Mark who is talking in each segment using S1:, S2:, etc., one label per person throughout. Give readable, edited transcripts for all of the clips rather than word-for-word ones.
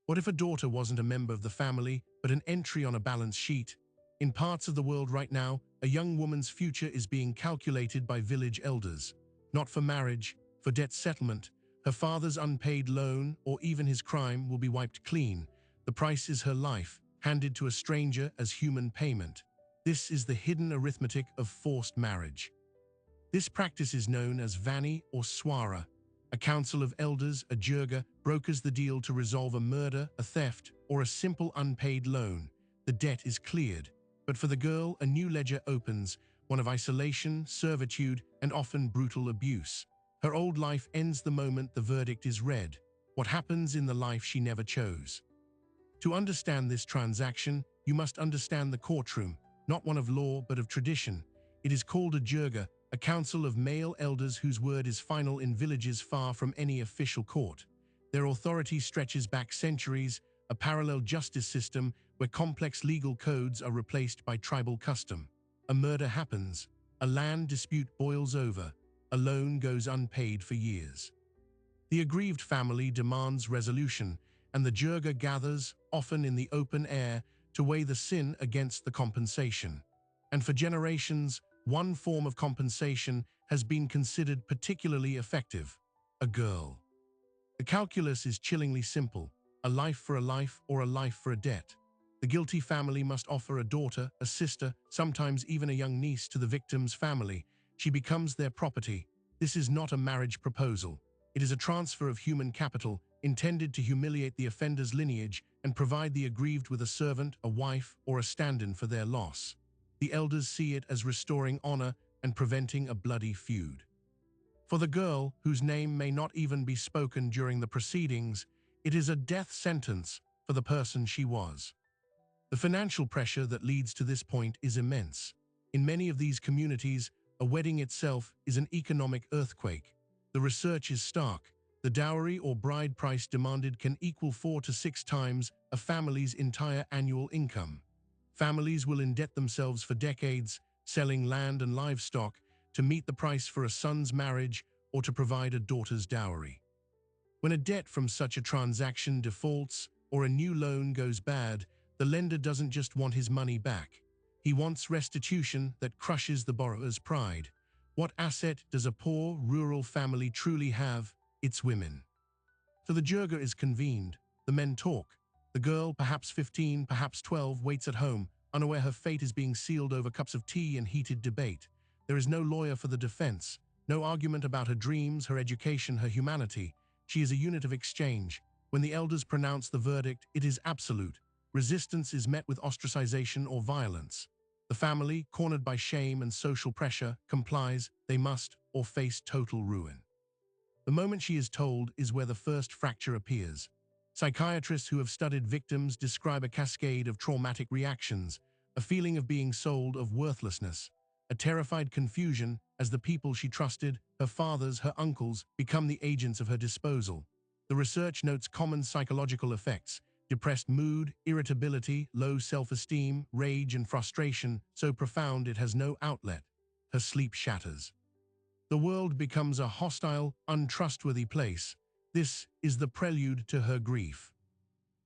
S1: What if a daughter wasn't a member of the family, but an entry on a balance sheet? In parts of the world right now, a young woman's future is being calculated by village elders. Not for marriage, for debt settlement. Her father's unpaid loan, or even his crime, will be wiped clean. The price is her life, handed to a stranger as human payment. This is the hidden arithmetic of forced marriage. This practice is known as Vani or Swara. A council of elders, a jirga, brokers the deal to resolve a murder, a theft, or a simple unpaid loan. The debt is cleared. But for the girl, a new ledger opens, one of isolation, servitude, and often brutal abuse. Her old life ends the moment the verdict is read. What happens in the life she never chose? To understand this transaction, you must understand the courtroom, not one of law but of tradition. It is called a jirga, a council of male elders whose word is final in villages far from any official court. Their authority stretches back centuries, a parallel justice system where complex legal codes are replaced by tribal custom. A murder happens, a land dispute boils over, a loan goes unpaid for years. The aggrieved family demands resolution, and the jirga gathers, often in the open air, to weigh the sin against the compensation. And for generations, one form of compensation has been considered particularly effective: a girl. The calculus is chillingly simple: a life for a life or a life for a debt. The guilty family must offer a daughter, a sister, sometimes even a young niece to the victim's family. She becomes their property. This is not a marriage proposal. It is a transfer of human capital intended to humiliate the offender's lineage and provide the aggrieved with a servant, a wife, or a stand-in for their loss. The elders see it as restoring honor and preventing a bloody feud. For the girl, whose name may not even be spoken during the proceedings, it is a death sentence for the person she was. The financial pressure that leads to this point is immense. In many of these communities, a wedding itself is an economic earthquake. The research is stark. The dowry or bride price demanded can equal 4 to 6 times a family's entire annual income. Families will indebt themselves for decades, selling land and livestock to meet the price for a son's marriage or to provide a daughter's dowry. When a debt from such a transaction defaults or a new loan goes bad, the lender doesn't just want his money back. He wants restitution that crushes the borrower's pride. What asset does a poor, rural family truly have? It's women. So the jirga is convened. The men talk. The girl, perhaps 15, perhaps 12, waits at home, unaware her fate is being sealed over cups of tea and heated debate. There is no lawyer for the defense, no argument about her dreams, her education, her humanity. She is a unit of exchange. When the elders pronounce the verdict, it is absolute. Resistance is met with ostracization or violence. The family, cornered by shame and social pressure, complies. They must, or face total ruin. The moment she is told is where the first fracture appears. Psychiatrists who have studied victims describe a cascade of traumatic reactions, a feeling of being sold, of worthlessness, a terrified confusion as the people she trusted, her fathers, her uncles, become the agents of her disposal. The research notes common psychological effects: depressed mood, irritability, low self-esteem, rage and frustration, so profound it has no outlet. Her sleep shatters. The world becomes a hostile, untrustworthy place. This is the prelude to her grief.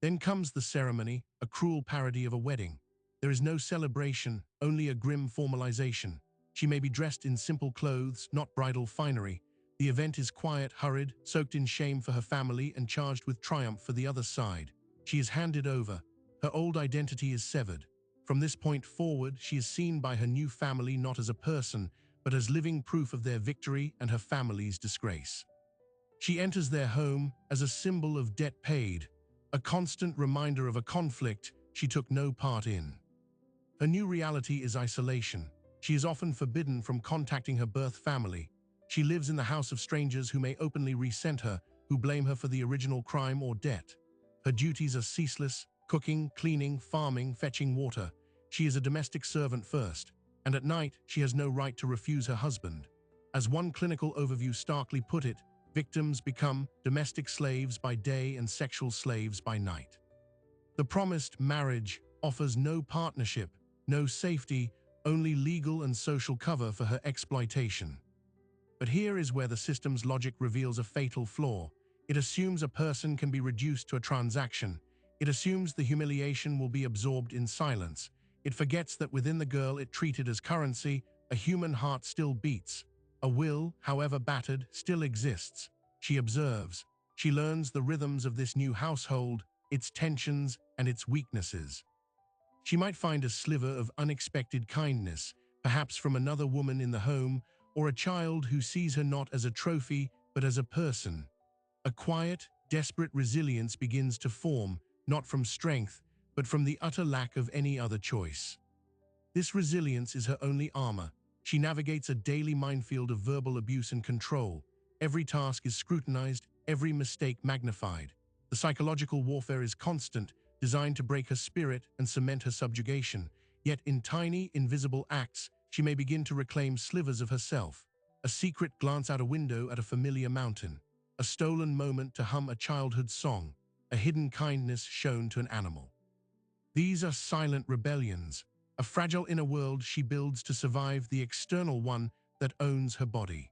S1: Then comes the ceremony, a cruel parody of a wedding. There is no celebration, only a grim formalization. She may be dressed in simple clothes, not bridal finery. The event is quiet, hurried, soaked in shame for her family and charged with triumph for the other side. She is handed over. Her old identity is severed. From this point forward, she is seen by her new family not as a person, but as living proof of their victory and her family's disgrace. She enters their home as a symbol of debt paid, a constant reminder of a conflict she took no part in. Her new reality is isolation. She is often forbidden from contacting her birth family. She lives in the house of strangers who may openly resent her, who blame her for the original crime or debt. Her duties are ceaseless: cooking, cleaning, farming, fetching water. She is a domestic servant first, and at night she has no right to refuse her husband. As one clinical overview starkly put it, victims become domestic slaves by day and sexual slaves by night. The promised marriage offers no partnership, no safety, only legal and social cover for her exploitation. But here is where the system's logic reveals a fatal flaw. It assumes a person can be reduced to a transaction. It assumes the humiliation will be absorbed in silence. It forgets that within the girl it treated as currency, a human heart still beats. A will, however battered, still exists. She observes. She learns the rhythms of this new household, its tensions and its weaknesses. She might find a sliver of unexpected kindness, perhaps from another woman in the home, or a child who sees her not as a trophy, but as a person. A quiet, desperate resilience begins to form, not from strength, but from the utter lack of any other choice. This resilience is her only armor. She navigates a daily minefield of verbal abuse and control. Every task is scrutinized, every mistake magnified. The psychological warfare is constant, designed to break her spirit and cement her subjugation. Yet in tiny, invisible acts, she may begin to reclaim slivers of herself. A secret glance out a window at a familiar mountain. A stolen moment to hum a childhood song. A hidden kindness shown to an animal. These are silent rebellions, a fragile inner world she builds to survive the external one that owns her body.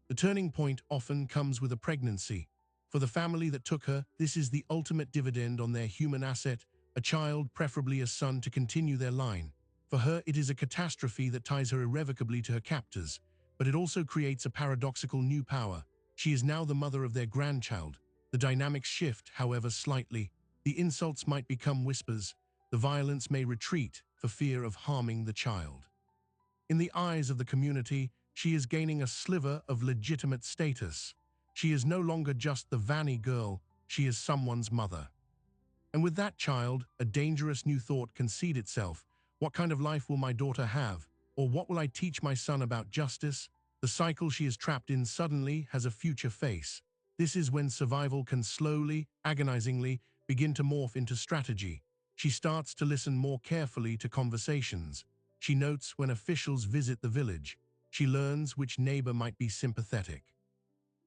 S1: The turning point often comes with a pregnancy. For the family that took her, this is the ultimate dividend on their human asset, a child, preferably a son, to continue their line. For her, it is a catastrophe that ties her irrevocably to her captors, but it also creates a paradoxical new power. She is now the mother of their grandchild. The dynamics shift, however, slightly. The insults might become whispers. The violence may retreat for fear of harming the child. In the eyes of the community, she is gaining a sliver of legitimate status. She is no longer just the Vanny girl, she is someone's mother. And with that child, a dangerous new thought can seed itself. What kind of life will my daughter have? Or what will I teach my son about justice? The cycle she is trapped in suddenly has a future face. This is when survival can slowly, agonizingly, begin to morph into strategy. She starts to listen more carefully to conversations. She notes when officials visit the village. She learns which neighbor might be sympathetic.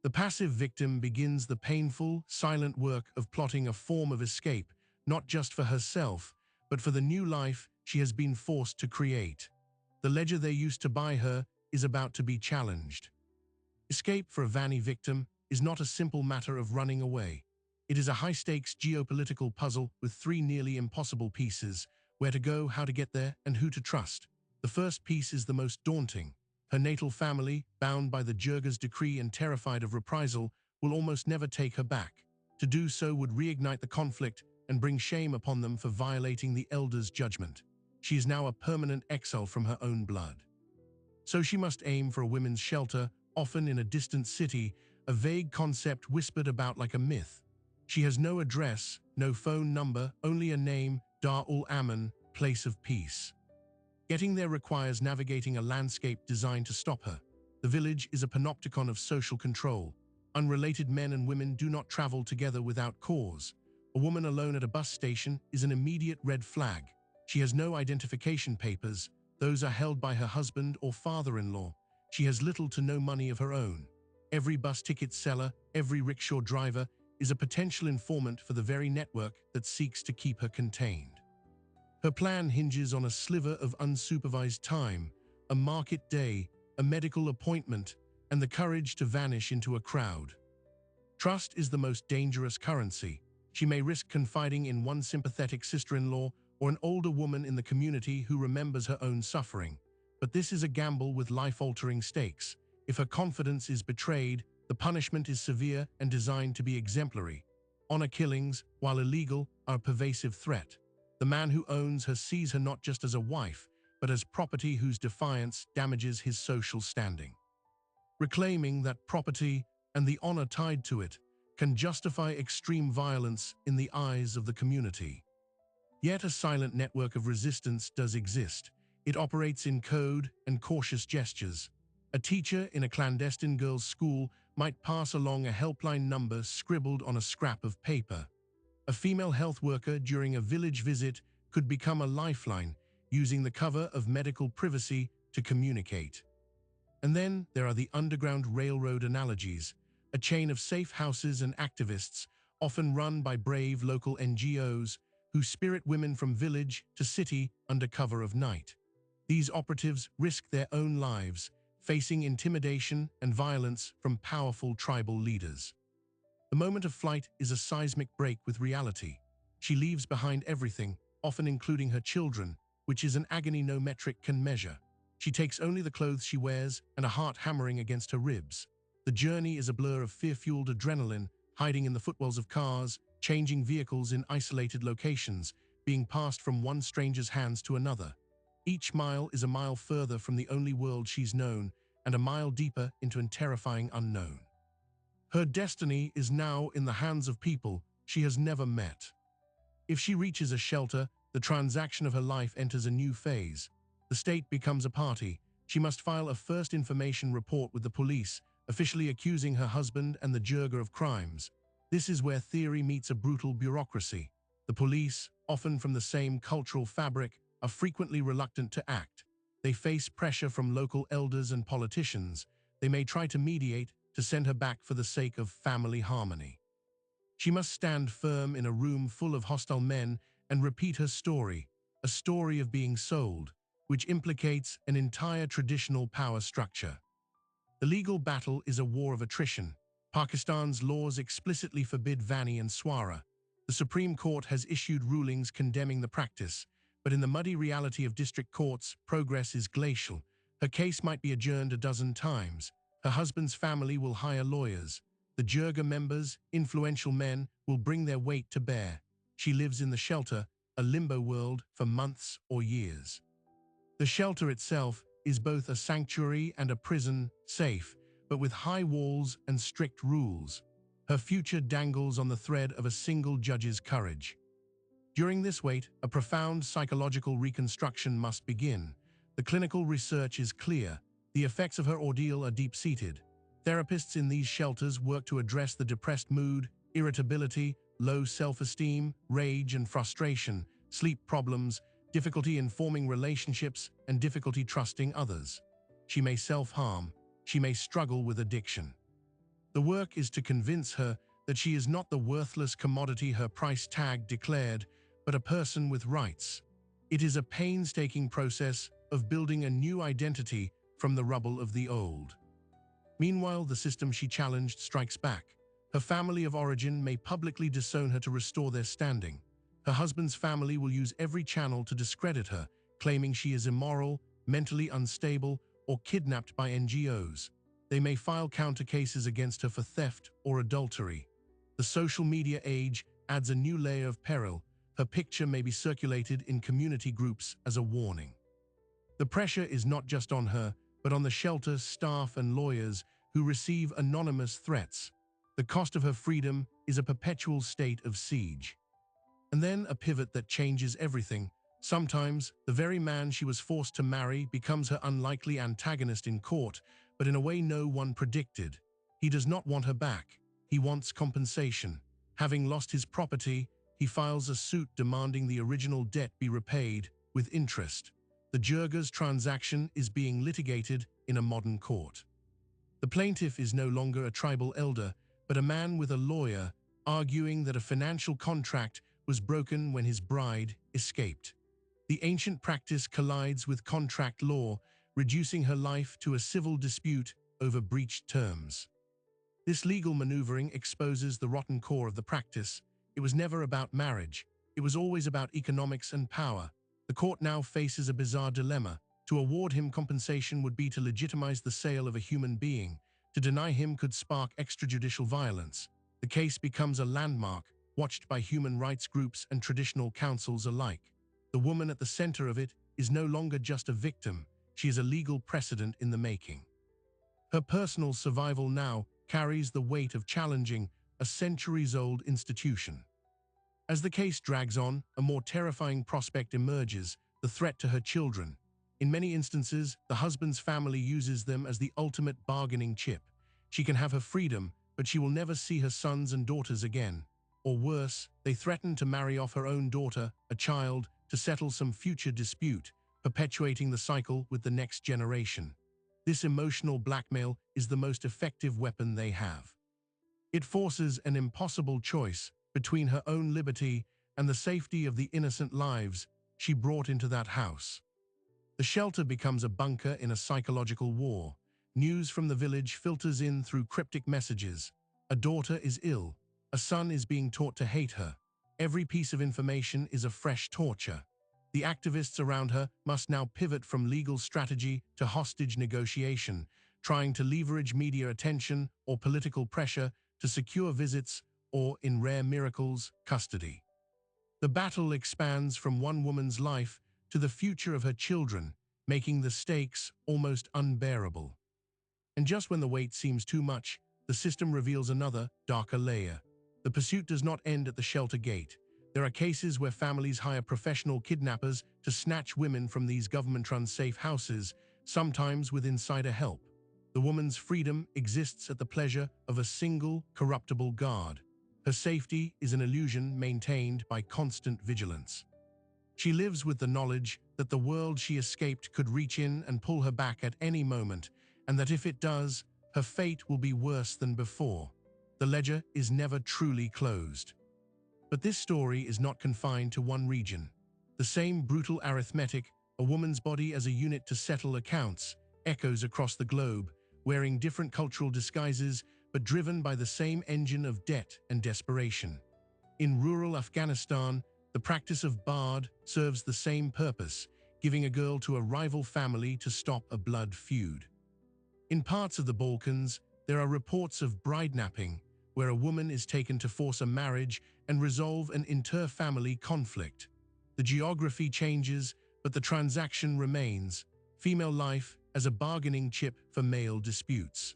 S1: The passive victim begins the painful, silent work of plotting a form of escape, not just for herself, but for the new life she has been forced to create. The ledger they used to buy her is about to be challenged. Escape for a Vanny victim is not a simple matter of running away. It is a high-stakes geopolitical puzzle with three nearly impossible pieces: where to go, how to get there, and who to trust. The first piece is the most daunting. Her natal family, bound by the Jurga's decree and terrified of reprisal, will almost never take her back. To do so would reignite the conflict and bring shame upon them for violating the Elder's judgment. She is now a permanent exile from her own blood. So she must aim for a women's shelter, often in a distant city, a vague concept whispered about like a myth. She has no address, no phone number, only a name: Dar-ul-Aman, place of peace. Getting there requires navigating a landscape designed to stop her. The village is a panopticon of social control. Unrelated men and women do not travel together without cause. A woman alone at a bus station is an immediate red flag. She has no identification papers. Those are held by her husband or father-in-law. She has little to no money of her own. Every bus ticket seller, every rickshaw driver is a potential informant for the very network that seeks to keep her contained. Her plan hinges on a sliver of unsupervised time, a market day, a medical appointment, and the courage to vanish into a crowd. Trust is the most dangerous currency. She may risk confiding in one sympathetic sister-in-law or an older woman in the community who remembers her own suffering. But this is a gamble with life-altering stakes. If her confidence is betrayed, the punishment is severe and designed to be exemplary. Honor killings, while illegal, are a pervasive threat. The man who owns her sees her not just as a wife, but as property whose defiance damages his social standing. Reclaiming that property and the honor tied to it can justify extreme violence in the eyes of the community. Yet a silent network of resistance does exist. It operates in code and cautious gestures. A teacher in a clandestine girls' school might pass along a helpline number scribbled on a scrap of paper. A female health worker during a village visit could become a lifeline, using the cover of medical privacy to communicate. And then there are the Underground Railroad analogies, a chain of safe houses and activists, often run by brave local NGOs, who spirit women from village to city under cover of night. These operatives risk their own lives, facing intimidation and violence from powerful tribal leaders. The moment of flight is a seismic break with reality. She leaves behind everything, often including her children, which is an agony no metric can measure. She takes only the clothes she wears and a heart hammering against her ribs. The journey is a blur of fear-fueled adrenaline, hiding in the footwells of cars, changing vehicles in isolated locations, being passed from one stranger's hands to another. Each mile is a mile further from the only world she's known, and a mile deeper into a terrifying unknown. Her destiny is now in the hands of people she has never met. If she reaches a shelter, the transaction of her life enters a new phase. The state becomes a party. She must file a first information report with the police, officially accusing her husband and the Jirga of crimes. This is where theory meets a brutal bureaucracy. The police, often from the same cultural fabric, are frequently reluctant to act. They face pressure from local elders and politicians. They may try to mediate, to send her back for the sake of family harmony. She must stand firm in a room full of hostile men and repeat her story, a story of being sold, which implicates an entire traditional power structure. The legal battle is a war of attrition. Pakistan's laws explicitly forbid Vani and Swara. The Supreme Court has issued rulings condemning the practice, but in the muddy reality of district courts, progress is glacial. Her case might be adjourned a dozen times. Her husband's family will hire lawyers. The Jirga members, influential men, will bring their weight to bear. She lives in the shelter, a limbo world, for months or years. The shelter itself is both a sanctuary and a prison, safe, but with high walls and strict rules. Her future dangles on the thread of a single judge's courage. During this wait, a profound psychological reconstruction must begin. The clinical research is clear. The effects of her ordeal are deep-seated. Therapists in these shelters work to address the depressed mood, irritability, low self-esteem, rage and frustration, sleep problems, difficulty in forming relationships, and difficulty trusting others. She may self-harm. She may struggle with addiction. The work is to convince her that she is not the worthless commodity her price tag declared, but a person with rights. It is a painstaking process of building a new identity from the rubble of the old. Meanwhile, the system she challenged strikes back. Her family of origin may publicly disown her to restore their standing. Her husband's family will use every channel to discredit her, claiming she is immoral, mentally unstable, or kidnapped by NGOs. They may file counter cases against her for theft or adultery. The social media age adds a new layer of peril. Her picture may be circulated in community groups as a warning. The pressure is not just on her, but on the shelter's staff and lawyers who receive anonymous threats. The cost of her freedom is a perpetual state of siege. And then a pivot that changes everything. Sometimes, the very man she was forced to marry becomes her unlikely antagonist in court, but in a way no one predicted. He does not want her back. He wants compensation. Having lost his property, he files a suit demanding the original debt be repaid, with interest. The Jirga's transaction is being litigated in a modern court. The plaintiff is no longer a tribal elder, but a man with a lawyer, arguing that a financial contract was broken when his bride escaped. The ancient practice collides with contract law, reducing her life to a civil dispute over breached terms. This legal maneuvering exposes the rotten core of the practice. It was never about marriage. It was always about economics and power. The court now faces a bizarre dilemma. To award him compensation would be to legitimize the sale of a human being. To deny him could spark extrajudicial violence. The case becomes a landmark, watched by human rights groups and traditional councils alike. The woman at the center of it is no longer just a victim. She is a legal precedent in the making. Her personal survival now carries the weight of challenging a centuries-old institution. As the case drags on, a more terrifying prospect emerges, the threat to her children. In many instances, the husband's family uses them as the ultimate bargaining chip. She can have her freedom, but she will never see her sons and daughters again. Or worse, they threaten to marry off her own daughter, a child, to settle some future dispute, perpetuating the cycle with the next generation. This emotional blackmail is the most effective weapon they have. It forces an impossible choice between her own liberty and the safety of the innocent lives she brought into that house. The shelter becomes a bunker in a psychological war. News from the village filters in through cryptic messages. A daughter is ill. A son is being taught to hate her. Every piece of information is a fresh torture. The activists around her must now pivot from legal strategy to hostage negotiation, trying to leverage media attention or political pressure to secure visits or, in rare miracles, custody. The battle expands from one woman's life to the future of her children, making the stakes almost unbearable. And just when the weight seems too much, the system reveals another, darker layer. The pursuit does not end at the shelter gate. There are cases where families hire professional kidnappers to snatch women from these government-run safe houses, sometimes with insider help. The woman's freedom exists at the pleasure of a single, corruptible guard. Her safety is an illusion maintained by constant vigilance. She lives with the knowledge that the world she escaped could reach in and pull her back at any moment, and that if it does, her fate will be worse than before. The ledger is never truly closed. But this story is not confined to one region. The same brutal arithmetic, a woman's body as a unit to settle accounts, echoes across the globe, wearing different cultural disguises but driven by the same engine of debt and desperation. In rural Afghanistan, the practice of bard serves the same purpose, giving a girl to a rival family to stop a blood feud. In parts of the Balkans, there are reports of bride-napping, where a woman is taken to force a marriage and resolve an inter-family conflict. The geography changes, but the transaction remains, female life as a bargaining chip for male disputes.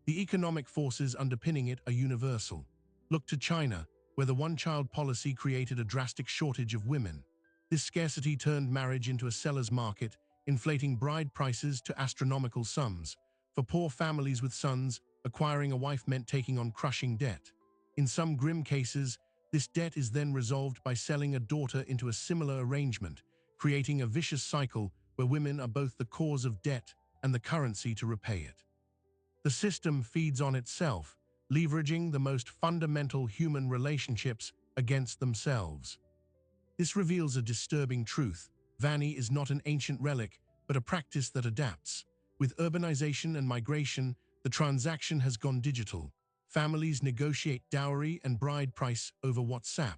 S1: The economic forces underpinning it are universal. Look to China, where the one-child policy created a drastic shortage of women. This scarcity turned marriage into a seller's market, inflating bride prices to astronomical sums. For poor families with sons, acquiring a wife meant taking on crushing debt. In some grim cases, this debt is then resolved by selling a daughter into a similar arrangement, creating a vicious cycle where women are both the cause of debt and the currency to repay it. The system feeds on itself, leveraging the most fundamental human relationships against themselves. This reveals a disturbing truth. Vanny is not an ancient relic, but a practice that adapts. With urbanization and migration, the transaction has gone digital. Families negotiate dowry and bride price over WhatsApp.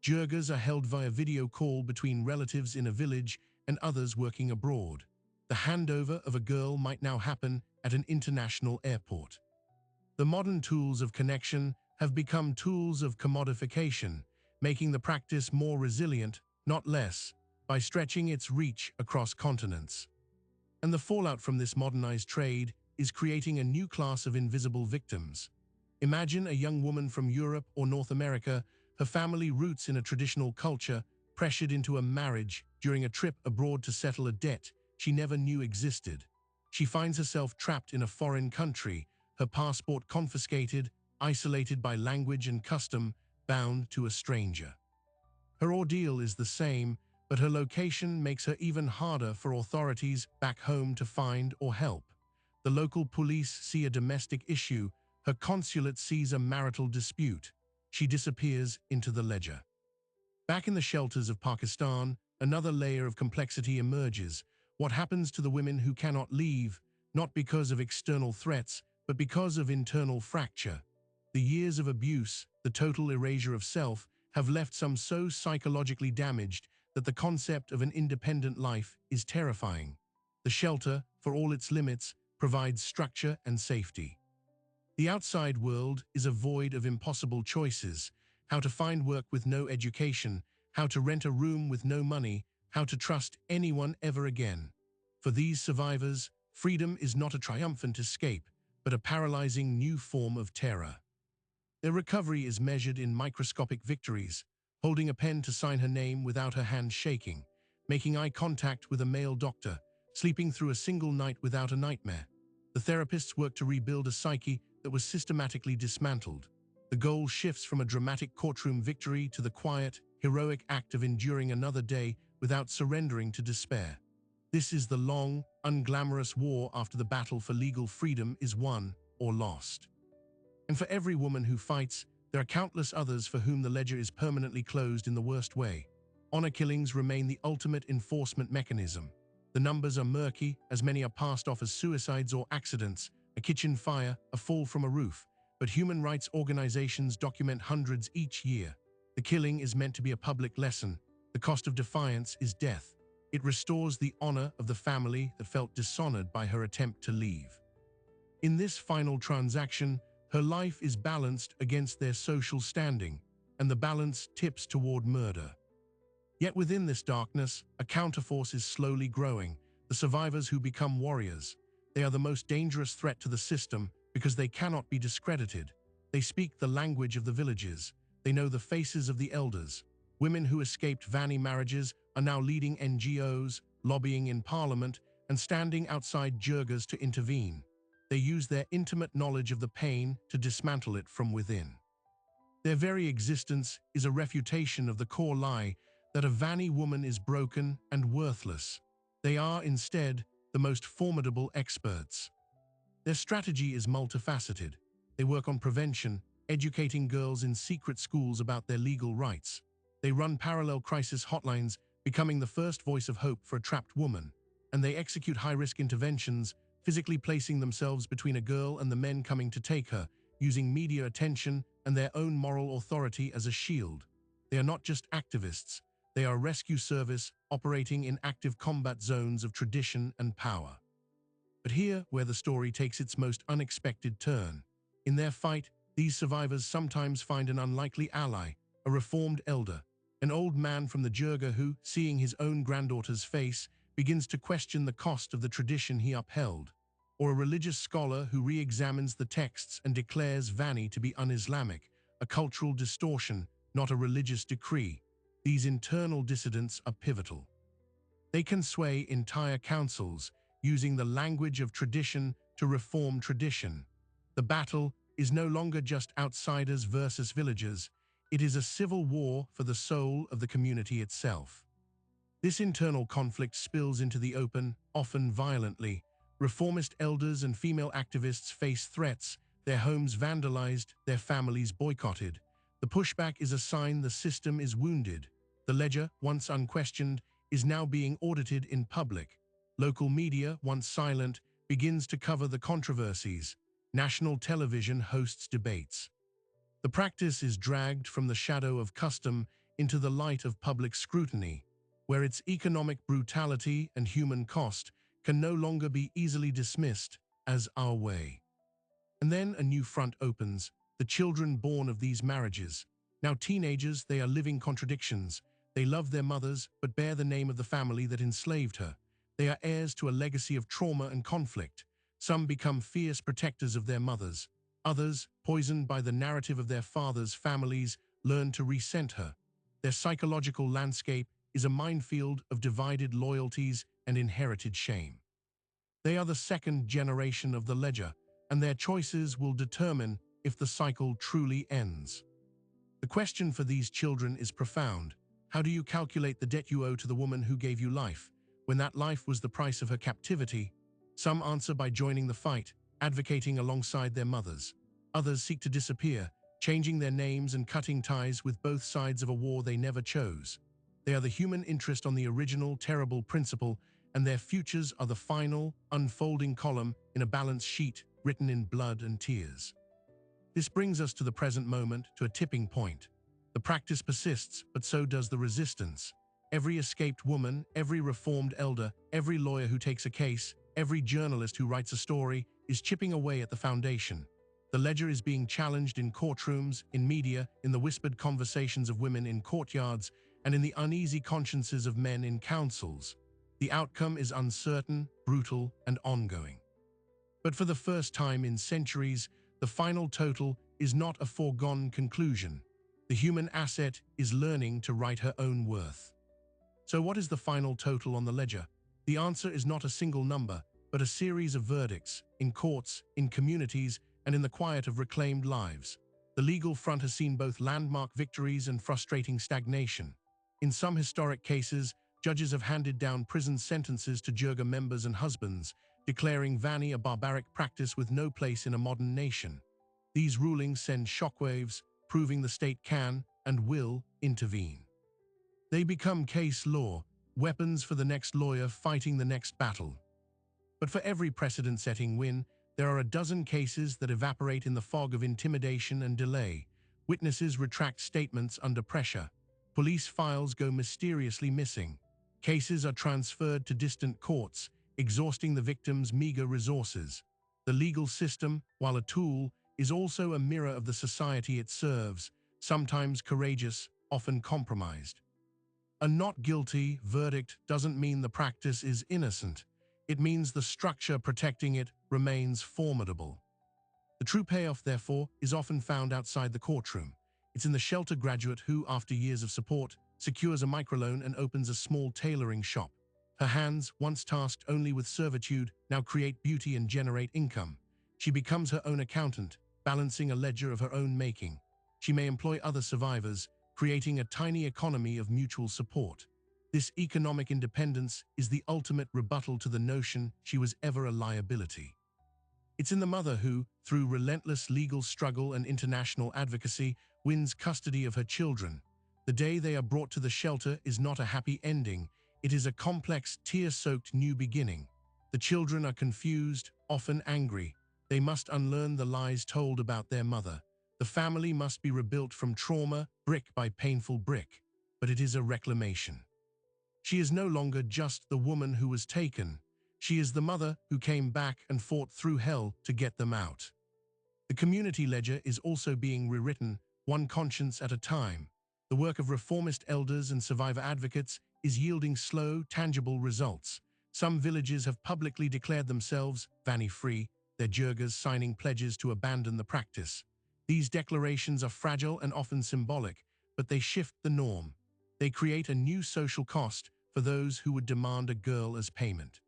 S1: Jirgas are held via video call between relatives in a village and others working abroad. The handover of a girl might now happen at an international airport. The modern tools of connection have become tools of commodification, making the practice more resilient, not less, by stretching its reach across continents. And the fallout from this modernized trade is creating a new class of invisible victims. Imagine a young woman from Europe or North America, her family roots in a traditional culture, pressured into a marriage during a trip abroad to settle a debt she never knew existed. She finds herself trapped in a foreign country, her passport confiscated, isolated by language and custom, bound to a stranger. Her ordeal is the same, but her location makes her even harder for authorities back home to find or help. The local police see a domestic issue, her consulate sees a marital dispute. She disappears into the ledger. Back in the shelters of Pakistan, another layer of complexity emerges. What happens to the women who cannot leave, not because of external threats, but because of internal fracture? The years of abuse, the total erasure of self, have left some so psychologically damaged that the concept of an independent life is terrifying. The shelter, for all its limits, provides structure and safety. The outside world is a void of impossible choices: how to find work with no education, how to rent a room with no money, how to trust anyone ever again. For these survivors, freedom is not a triumphant escape, but a paralyzing new form of terror. Their recovery is measured in microscopic victories: holding a pen to sign her name without her hand shaking, making eye contact with a male doctor, sleeping through a single night without a nightmare. The therapists work to rebuild a psyche that was systematically dismantled. The goal shifts from a dramatic courtroom victory to the quiet, heroic act of enduring another day without surrendering to despair. This is the long, unglamorous war after the battle for legal freedom is won or lost. And for every woman who fights, there are countless others for whom the ledger is permanently closed in the worst way. Honor killings remain the ultimate enforcement mechanism. The numbers are murky, as many are passed off as suicides or accidents, a kitchen fire, a fall from a roof, but human rights organizations document hundreds each year. The The killing is meant to be a public lesson. The cost of defiance is death. It restores the honor of the family that felt dishonored by her attempt to leave. In this final transaction, her life is balanced against their social standing, and the balance tips toward murder. Yet within this darkness, a counterforce is slowly growing, the survivors who become warriors. They are the most dangerous threat to the system because they cannot be discredited. They speak the language of the villages. They know the faces of the elders. Women who escaped Vani marriages are now leading NGOs, lobbying in parliament, and standing outside jirgas to intervene. They use their intimate knowledge of the pain to dismantle it from within. Their very existence is a refutation of the core lie that a Vani woman is broken and worthless. They are, instead, the most formidable experts. Their strategy is multifaceted. They work on prevention, educating girls in secret schools about their legal rights. They run parallel crisis hotlines, becoming the first voice of hope for a trapped woman. And they execute high-risk interventions, physically placing themselves between a girl and the men coming to take her, using media attention and their own moral authority as a shield. They are not just activists. They are a rescue service operating in active combat zones of tradition and power. But here, where the story takes its most unexpected turn. In their fight, these survivors sometimes find an unlikely ally, a reformed elder, an old man from the jirga who, seeing his own granddaughter's face, begins to question the cost of the tradition he upheld, or a religious scholar who re-examines the texts and declares Vani to be un-Islamic, a cultural distortion, not a religious decree. These internal dissidents are pivotal. They can sway entire councils, using the language of tradition to reform tradition. The battle is no longer just outsiders versus villagers. It is a civil war for the soul of the community itself. This internal conflict spills into the open, often violently. Reformist elders and female activists face threats, their homes vandalized, their families boycotted. The pushback is a sign the system is wounded. The ledger, once unquestioned, is now being audited in public. Local media, once silent, begins to cover the controversies. National television hosts debates. The practice is dragged from the shadow of custom into the light of public scrutiny, where its economic brutality and human cost can no longer be easily dismissed as our way. And then a new front opens, the children born of these marriages. Now teenagers, they are living contradictions. They love their mothers, but bear the name of the family that enslaved her. They are heirs to a legacy of trauma and conflict. Some become fierce protectors of their mothers. Others, poisoned by the narrative of their fathers' families, learn to resent her. Their psychological landscape is a minefield of divided loyalties and inherited shame. They are the second generation of the ledger, and their choices will determine if the cycle truly ends. The question for these children is profound. How do you calculate the debt you owe to the woman who gave you life, when that life was the price of her captivity? Some answer by joining the fight, advocating alongside their mothers. Others seek to disappear, changing their names and cutting ties with both sides of a war they never chose. They are the human interest on the original, terrible principle, and their futures are the final, unfolding column in a balance sheet written in blood and tears. This brings us to the present moment, to a tipping point. The practice persists, but so does the resistance. Every escaped woman, every reformed elder, every lawyer who takes a case, every journalist who writes a story is chipping away at the foundation. The ledger is being challenged in courtrooms, in media, in the whispered conversations of women in courtyards, and in the uneasy consciences of men in councils. The outcome is uncertain, brutal, and ongoing. But for the first time in centuries, the final total is not a foregone conclusion. The human asset is learning to write her own worth. So what is the final total on the ledger? The answer is not a single number, but a series of verdicts, in courts, in communities, and in the quiet of reclaimed lives. The legal front has seen both landmark victories and frustrating stagnation. In some historic cases, judges have handed down prison sentences to jirga members and husbands, declaring Vani a barbaric practice with no place in a modern nation. These rulings send shockwaves, proving the state can and will intervene. They become case law, weapons for the next lawyer fighting the next battle. But for every precedent-setting win, there are a dozen cases that evaporate in the fog of intimidation and delay. Witnesses retract statements under pressure. Police files go mysteriously missing. Cases are transferred to distant courts, exhausting the victim's meager resources. The legal system, while a tool, is also a mirror of the society it serves, sometimes courageous, often compromised. A not guilty verdict doesn't mean the practice is innocent. It means the structure protecting it remains formidable. The true payoff, therefore, is often found outside the courtroom. It's in the shelter graduate who, after years of support, secures a microloan and opens a small tailoring shop. Her hands, once tasked only with servitude, now create beauty and generate income. She becomes her own accountant, balancing a ledger of her own making. She may employ other survivors, creating a tiny economy of mutual support. This economic independence is the ultimate rebuttal to the notion she was ever a liability. It's in the mother who, through relentless legal struggle and international advocacy, wins custody of her children. The day they are brought to the shelter is not a happy ending. It is a complex, tear-soaked new beginning. The children are confused, often angry. They must unlearn the lies told about their mother. The family must be rebuilt from trauma, brick by painful brick. But it is a reclamation. She is no longer just the woman who was taken. She is the mother who came back and fought through hell to get them out. The community ledger is also being rewritten, one conscience at a time. The work of reformist elders and survivor advocates is yielding slow, tangible results. Some villages have publicly declared themselves Vani-free, their jirgas signing pledges to abandon the practice. These declarations are fragile and often symbolic, but they shift the norm. They create a new social cost for those who would demand a girl as payment.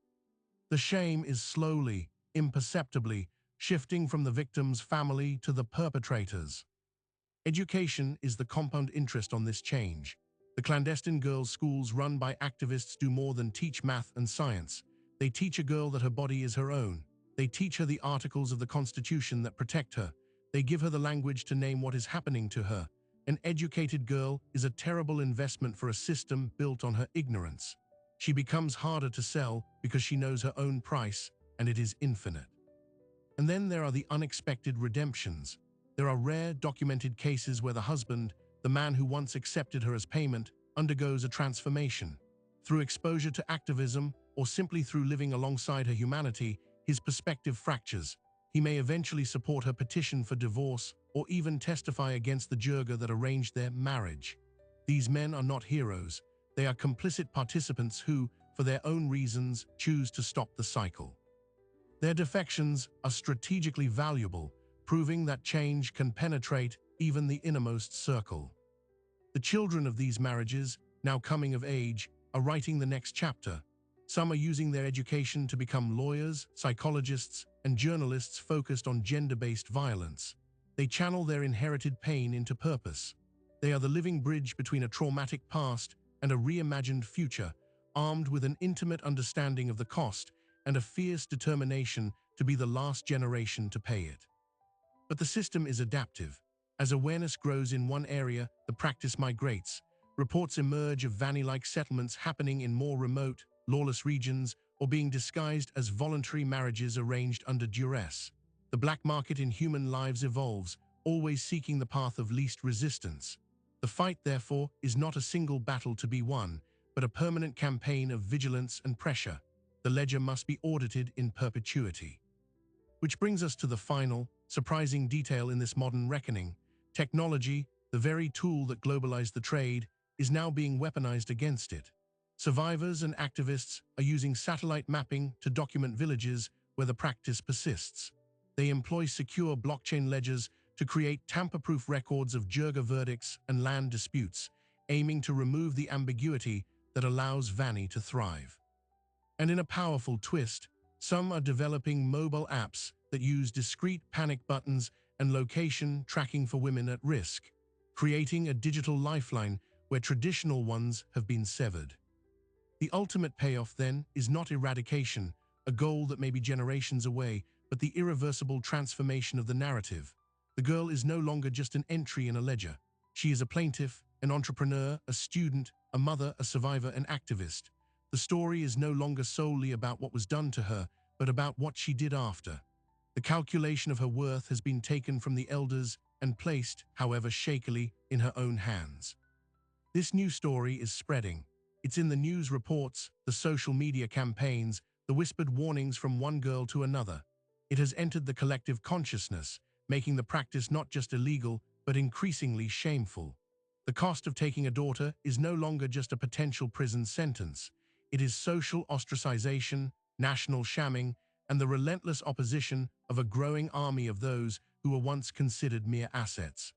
S1: The shame is slowly, imperceptibly, shifting from the victim's family to the perpetrators. Education is the compound interest on this change. The clandestine girls' schools run by activists do more than teach math and science. They teach a girl that her body is her own. They teach her the articles of the Constitution that protect her. They give her the language to name what is happening to her. An educated girl is a terrible investment for a system built on her ignorance. She becomes harder to sell because she knows her own price, and it is infinite. And then there are the unexpected redemptions. There are rare, documented cases where the husband, the man who once accepted her as payment, undergoes a transformation. Through exposure to activism, or simply through living alongside her humanity, his perspective fractures. He may eventually support her petition for divorce, or even testify against the jirga that arranged their marriage. These men are not heroes. They are complicit participants who, for their own reasons, choose to stop the cycle. Their defections are strategically valuable, proving that change can penetrate even the innermost circle. The children of these marriages, now coming of age, are writing the next chapter. Some are using their education to become lawyers, psychologists, and journalists focused on gender-based violence. They channel their inherited pain into purpose. They are the living bridge between a traumatic past and a reimagined future, armed with an intimate understanding of the cost and a fierce determination to be the last generation to pay it. But the system is adaptive. As awareness grows in one area, the practice migrates. Reports emerge of Vani-like settlements happening in more remote, lawless regions or being disguised as voluntary marriages arranged under duress. The black market in human lives evolves, always seeking the path of least resistance. The fight, therefore, is not a single battle to be won, but a permanent campaign of vigilance and pressure. The ledger must be audited in perpetuity. Which brings us to the final, surprising detail in this modern reckoning. Technology, the very tool that globalized the trade, is now being weaponized against it. Survivors and activists are using satellite mapping to document villages where the practice persists. They employ secure blockchain ledgers to create tamper-proof records of jirga verdicts and land disputes, aiming to remove the ambiguity that allows Vani to thrive. And in a powerful twist, some are developing mobile apps that use discrete panic buttons and location tracking for women at risk, creating a digital lifeline where traditional ones have been severed. The ultimate payoff, then, is not eradication, a goal that may be generations away, but the irreversible transformation of the narrative. The girl is no longer just an entry in a ledger. She is a plaintiff, an entrepreneur, a student, a mother, a survivor, an activist. The story is no longer solely about what was done to her, but about what she did after. The calculation of her worth has been taken from the elders and placed, however shakily, in her own hands. This new story is spreading. It's in the news reports, the social media campaigns, the whispered warnings from one girl to another. It has entered the collective consciousness, making the practice not just illegal, but increasingly shameful. The cost of taking a daughter is no longer just a potential prison sentence. It is social ostracization, national shamming, and the relentless opposition of a growing army of those who were once considered mere assets.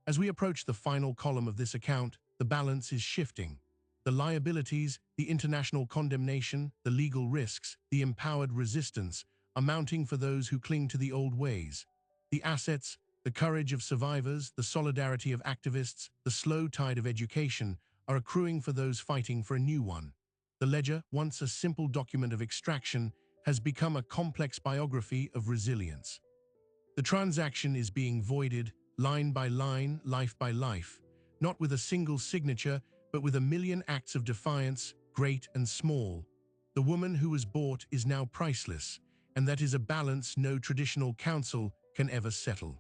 S1: As we approach the final column of this account, the balance is shifting. The liabilities, the international condemnation, the legal risks, the empowered resistance are mounting for those who cling to the old ways. The assets, the courage of survivors, the solidarity of activists, the slow tide of education are accruing for those fighting for a new one. The ledger, once a simple document of extraction, has become a complex biography of resilience. The transaction is being voided, line by line, life by life, not with a single signature, but with a million acts of defiance, great and small. The woman who was bought is now priceless, and that is a balance no traditional counsel can ever settle.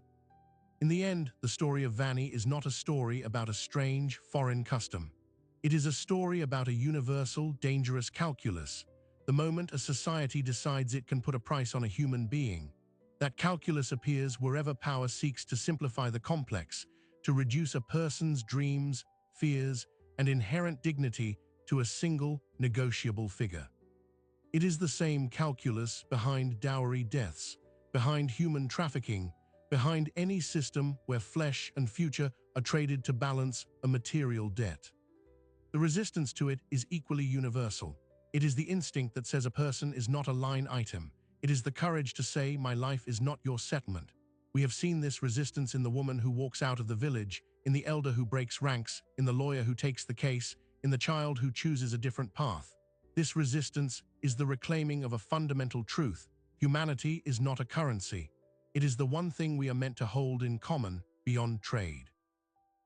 S1: In the end, the story of Vanny is not a story about a strange, foreign custom. It is a story about a universal, dangerous calculus. The moment a society decides it can put a price on a human being, that calculus appears wherever power seeks to simplify the complex, to reduce a person's dreams, fears, and inherent dignity to a single, negotiable figure. It is the same calculus behind dowry deaths, behind human trafficking, behind any system where flesh and future are traded to balance a material debt. The resistance to it is equally universal. It is the instinct that says a person is not a line item. It is the courage to say, my life is not your settlement. We have seen this resistance in the woman who walks out of the village, in the elder who breaks ranks, in the lawyer who takes the case, in the child who chooses a different path. This resistance is the reclaiming of a fundamental truth. Humanity is not a currency. It is the one thing we are meant to hold in common beyond trade.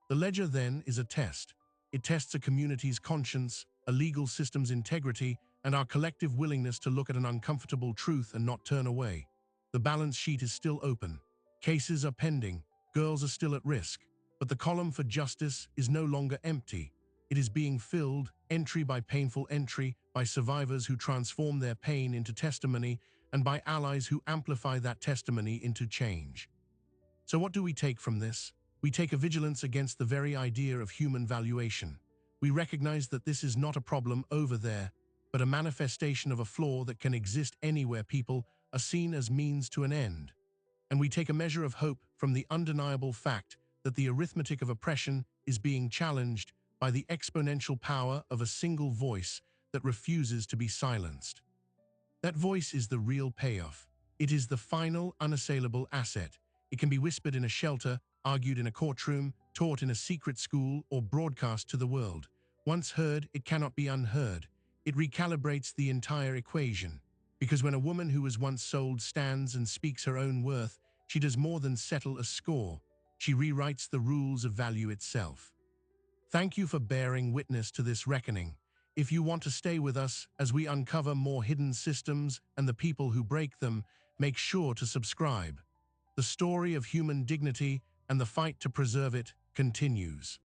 S1: The ledger, then, is a test. It tests a community's conscience, a legal system's integrity, and our collective willingness to look at an uncomfortable truth and not turn away. The balance sheet is still open. Cases are pending. Girls are still at risk. But the column for justice is no longer empty. It is being filled, entry by painful entry, by survivors who transform their pain into testimony, and by allies who amplify that testimony into change. So what do we take from this? We take a vigilance against the very idea of human valuation. We recognize that this is not a problem over there, but a manifestation of a flaw that can exist anywhere people are seen as means to an end. And we take a measure of hope from the undeniable fact that the arithmetic of oppression is being challenged by the exponential power of a single voice that refuses to be silenced. That voice is the real payoff. It is the final, unassailable asset. It can be whispered in a shelter, argued in a courtroom, taught in a secret school, or broadcast to the world. Once heard, it cannot be unheard. It recalibrates the entire equation. Because when a woman who was once sold stands and speaks her own worth, she does more than settle a score. She rewrites the rules of value itself. Thank you for bearing witness to this reckoning. If you want to stay with us as we uncover more hidden systems and the people who break them, make sure to subscribe. The story of human dignity and the fight to preserve it continues.